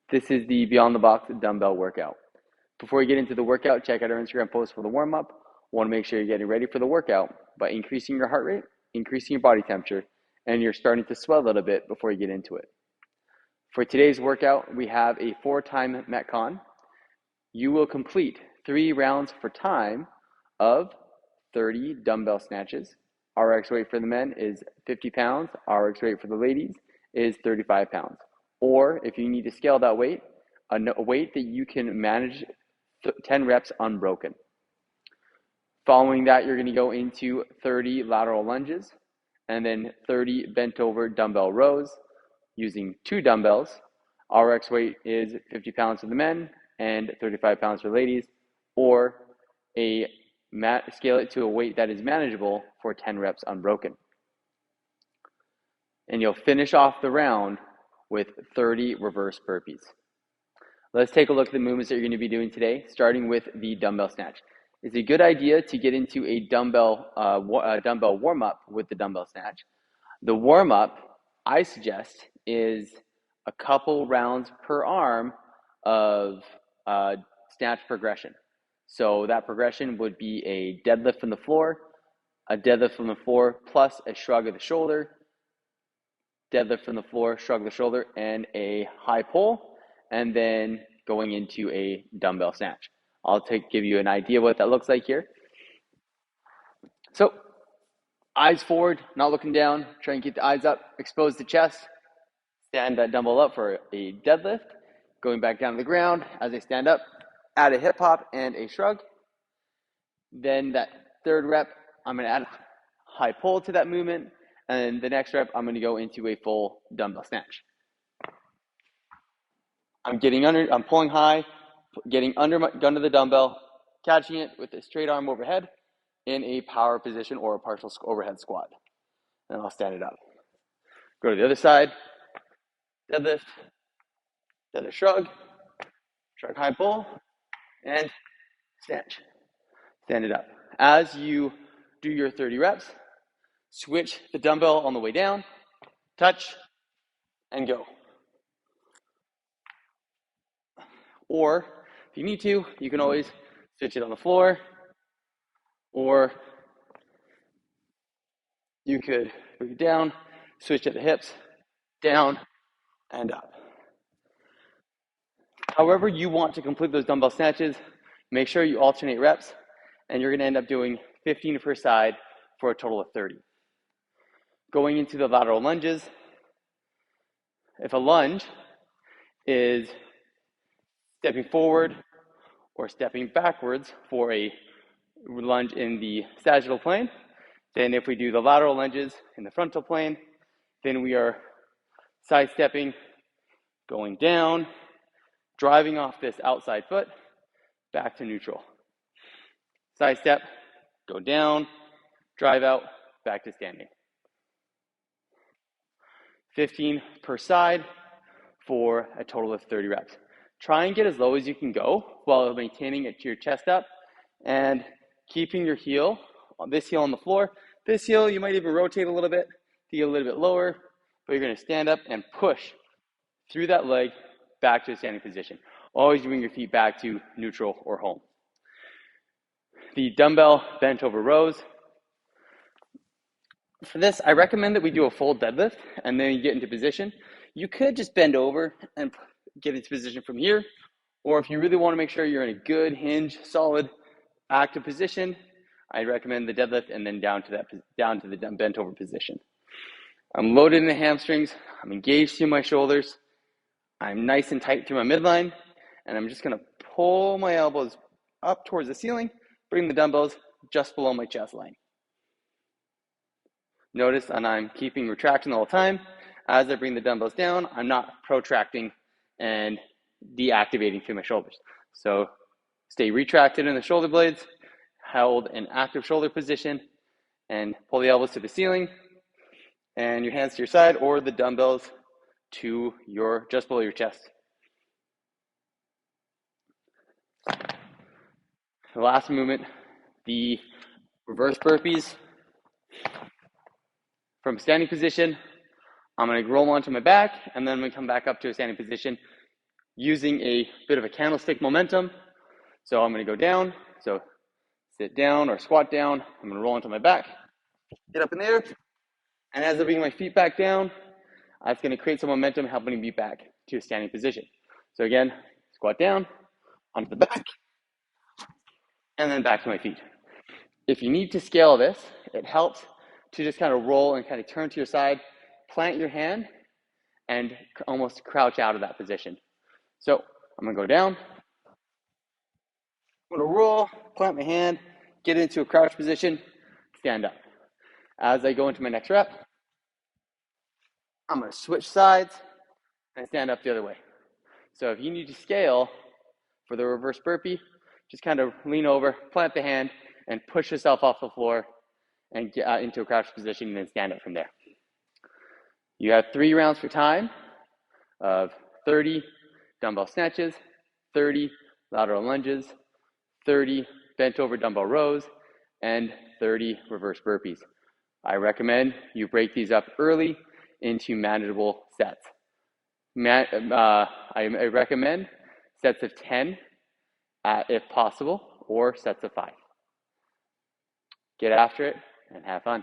This is the Beyond the Box dumbbell workout. Before you get into the workout, check out our Instagram post for the warm-up. Want to make sure you're getting ready for the workout by increasing your heart rate, increasing your body temperature, and you're starting to sweat a little bit before you get into it. For today's workout, we have a 4-time Metcon. You will complete 3 rounds for time of 30 dumbbell snatches. RX weight for the men is 50 pounds. RX weight for the ladies is 35 pounds. Or if you need to scale that weight, a weight that you can manage 10 reps unbroken. Following that, you're going to go into 30 lateral lunges and then 30 bent over dumbbell rows using 2 dumbbells. RX weight is 50 pounds for the men and 35 pounds for ladies, or scale it to a weight that is manageable for 10 reps unbroken. And you'll finish off the round with 30 reverse burpees. Let's take a look at the movements that you're going to be doing today, starting with the dumbbell snatch. It's a good idea to get into a dumbbell warm-up with the dumbbell snatch. The warm-up, I suggest, is a couple rounds per arm of snatch progression. So that progression would be a deadlift from the floor, a deadlift from the floor plus a shrug of the shoulder, deadlift from the floor, shrug of the shoulder, and a high pull, and then going into a dumbbell snatch. I'll give you an idea what that looks like here. So, eyes forward, not looking down, try and keep the eyes up, expose the chest, stand that dumbbell up for a deadlift, going back down to the ground. As I stand up, add a hip hop and a shrug. Then that third rep, I'm going to add a high pull to that movement. And the next rep, I'm going to go into a full dumbbell snatch. I'm pulling high, getting under the dumbbell, catching it with a straight arm overhead in a power position or a partial overhead squat. And I'll stand it up. Go to the other side, deadlift, deadlift shrug high pull, and snatch. Stand it up. As you do your 30 reps, switch the dumbbell on the way down, touch, and go. Or if you need to, you can always switch it on the floor, or you could bring it down, switch at the hips, down, and up. However you want to complete those dumbbell snatches, make sure you alternate reps, and you're going to end up doing 15 per side for a total of 30. Going into the lateral lunges, if a lunge is stepping forward or stepping backwards for a lunge in the sagittal plane, then if we do the lateral lunges in the frontal plane, then we are sidestepping, going down, driving off this outside foot, back to neutral. Side step, go down, drive out, back to standing. 15 per side for a total of 30 reps. Try and get as low as you can go while maintaining it to your chest up and keeping your heel, this heel on the floor. This heel, you might even rotate a little bit to get a little bit lower, but you're going to stand up and push through that leg back to a standing position. Always bring your feet back to neutral or home. The dumbbell bent over rows. For this, I recommend that we do a full deadlift and then you get into position. You could just bend over and get into position from here, or if you really want to make sure you're in a good hinge, solid, active position, I recommend the deadlift and then down to the bent over position. I'm loaded in the hamstrings. I'm engaged through my shoulders. I'm nice and tight through my midline, and I'm just going to pull my elbows up towards the ceiling, bring the dumbbells just below my chest line. Notice that I'm keeping retraction the whole time. As I bring the dumbbells down, I'm not protracting and deactivating through my shoulders. So stay retracted in the shoulder blades, hold an active shoulder position, and pull the elbows to the ceiling, and your hands to your side, or the dumbbells to just below your chest. The last movement, the reverse burpees. From standing position, I'm going to roll onto my back, and then I'm going to come back up to a standing position. using a bit of a candlestick momentum. So I'm going to go down, so sit down or squat down. I'm going to roll onto my back, get up in there, and as I bring my feet back down, that's going to create some momentum, helping me back to a standing position. So again, squat down, onto the back, and then back to my feet. If you need to scale this, it helps to just kind of roll and kind of turn to your side, plant your hand, and almost crouch out of that position. So I'm going to go down, I'm going to roll, plant my hand, get into a crouch position, stand up. As I go into my next rep, I'm going to switch sides and stand up the other way. So if you need to scale for the reverse burpee, just kind of lean over, plant the hand, and push yourself off the floor and get into a crouch position and then stand up from there. You have 3 rounds for time of 30 dumbbell snatches, 30 lateral lunges, 30 bent over dumbbell rows, and 30 reverse burpees. I recommend you break these up early into manageable sets. I recommend sets of 10 if possible, or sets of 5. Get after it and have fun.